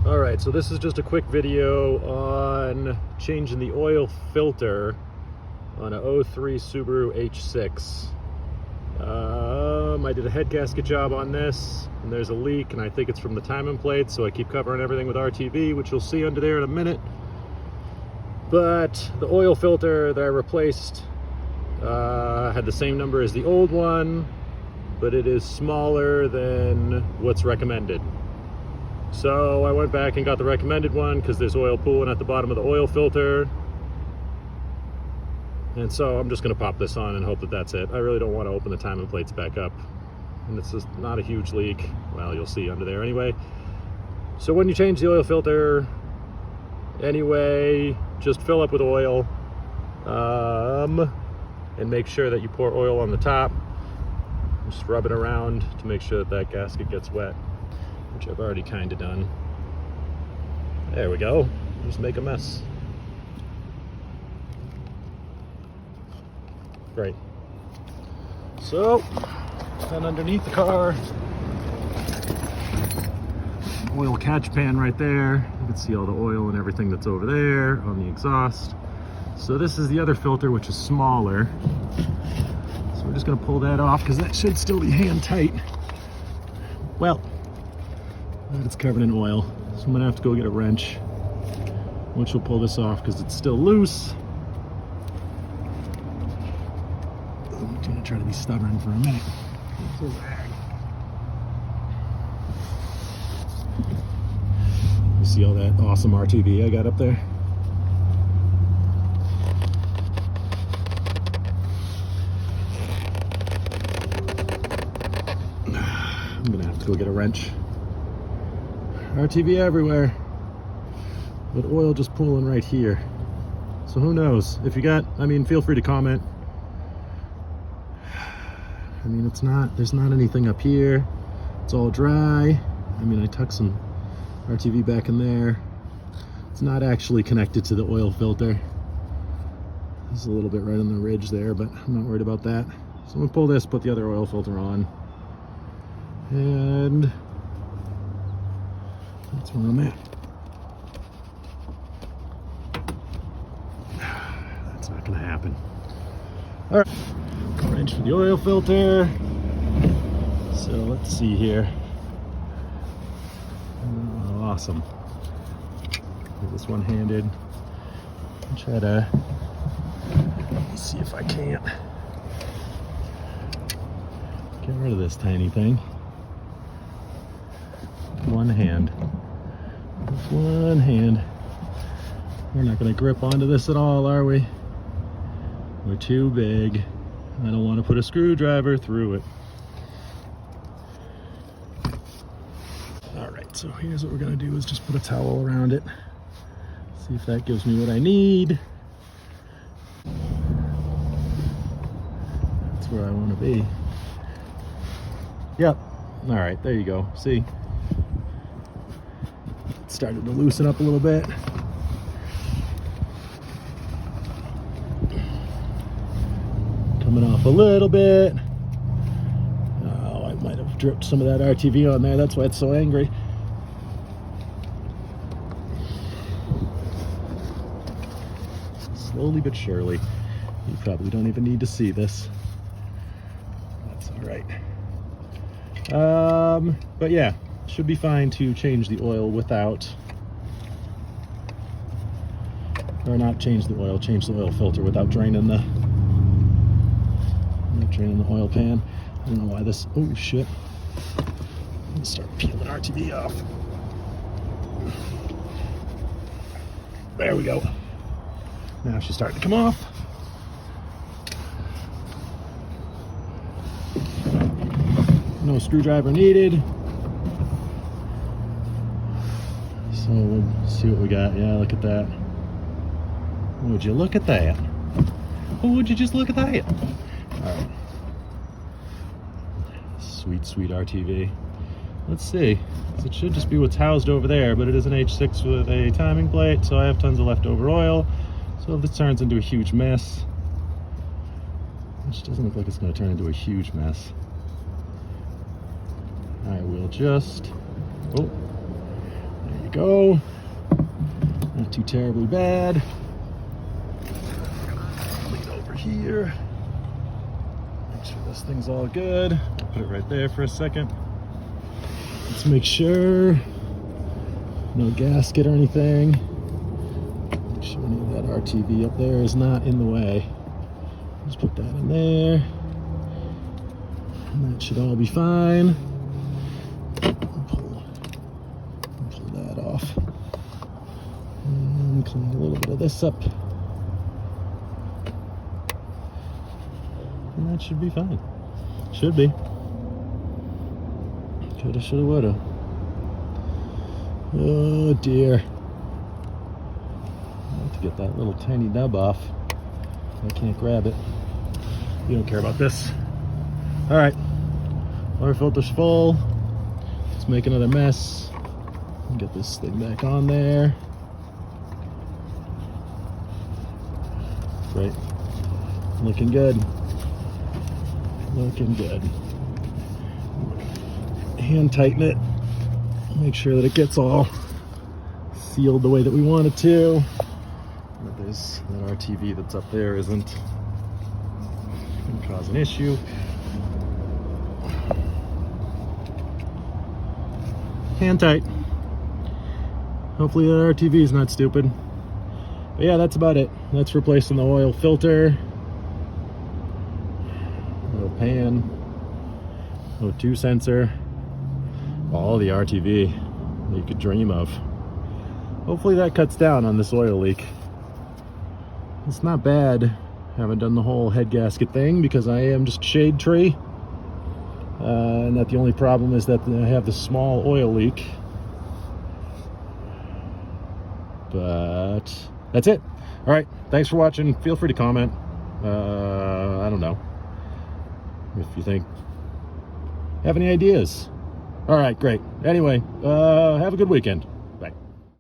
All right, so this is just a quick video on changing the oil filter on a 03 Subaru H6. I did a head gasket job on this, and there's a leak, and I think it's from the timing plate, so I keep covering everything with RTV, which you'll see under there in a minute. But the oil filter that I replaced had the same number as the old one, but it is smaller than what's recommended. So I went back and got the recommended one because there's oil pooling at the bottom of the oil filter. And so I'm just going to pop this on and hope that that's it. I really don't want to open the timing plates back up. And it's just not a huge leak. Well, you'll see under there anyway. So when you change the oil filter, anyway, just fill up with oil. And make sure that you pour oil on the top. Just rub it around to make sure that that gasket gets wet, which I've already kind of done. There we go. Just make a mess. Great. So, then underneath the car, oil catch pan right there. You can see all the oil and everything that's over there on the exhaust. So this is the other filter, which is smaller. So we're just gonna pull that off because that should still be hand tight. Well, it's covered in oil. So I'm gonna have to go get a wrench, which will pull this off because it's still loose. I'm gonna try to be stubborn for a minute. You see all that awesome RTV I got up there? I'm gonna have to go get a wrench. RTV everywhere, but oil just pooling right here. So who knows? If you got, feel free to comment. It's not, there's not anything up here. It's all dry. I tucked some RTV back in there. It's not actually connected to the oil filter. There's a little bit right on the ridge there, but I'm not worried about that. So I'm gonna pull this, put the other oil filter on, and that's where I'm at. That's not gonna happen. All right, wrench for the oil filter. So let's see here. Oh, awesome. Do this one-handed. Try to, let's see if I can't get rid of this tiny thing. One hand. With one hand. We're not going to grip onto this at all, are we? We're too big. I don't want to put a screwdriver through it. Alright, so here's what we're going to do is just put a towel around it. See if that gives me what I need. That's where I want to be. Yep. Alright, there you go. See? It started to loosen up a little bit. Coming off a little bit. Oh, I might have dripped some of that RTV on there. That's why it's so angry. Slowly but surely. You probably don't even need to see this. That's all right. But yeah, should be fine to change the oil without, or not change the oil, change the oil filter without draining the oil pan. I don't know why this, oh shit. I'm gonna start peeling RTV off. There we go. Now she's starting to come off. No screwdriver needed. So we'll see what we got. Yeah, look at that. Would you look at that? Oh, would you just look at that? All right. Sweet, sweet RTV. Let's see. So it should just be what's housed over there, but it is an H6 with a timing plate, so I have tons of leftover oil. So if this turns into a huge mess, which doesn't look like it's going to turn into a huge mess, I will just, oh, there you go. Not too terribly bad. Lean over here. Make sure this thing's all good. Put it right there for a second. Let's make sure no gasket or anything. Make sure any of that RTV up there is not in the way. Just put that in there. And that should all be fine. Pull that off. And clean a little bit of this up. And that should be fine. Should be. Coulda, shoulda, woulda. Oh dear. I have to get that little tiny nub off. I can't grab it. You don't care about this. All right. Water filter's full. Let's make another mess. Get this thing back on there. Great. Looking good. Looking good. Hand tighten it. Make sure that it gets all sealed the way that we want it to. That there's that RTV that's up there isn't going to cause an issue. Hand tight. Hopefully that RTV is not stupid. But yeah, that's about it. That's replacing the oil filter. No pan. O2 sensor. All the RTV that you could dream of. Hopefully that cuts down on this oil leak. It's not bad. Haven't done the whole head gasket thing because I am just a shade tree. And that the only problem is that I have this small oil leak. But that's it. All right, thanks for watching. Feel free to comment. I don't know if you have any ideas. All right, great. Anyway, have a good weekend.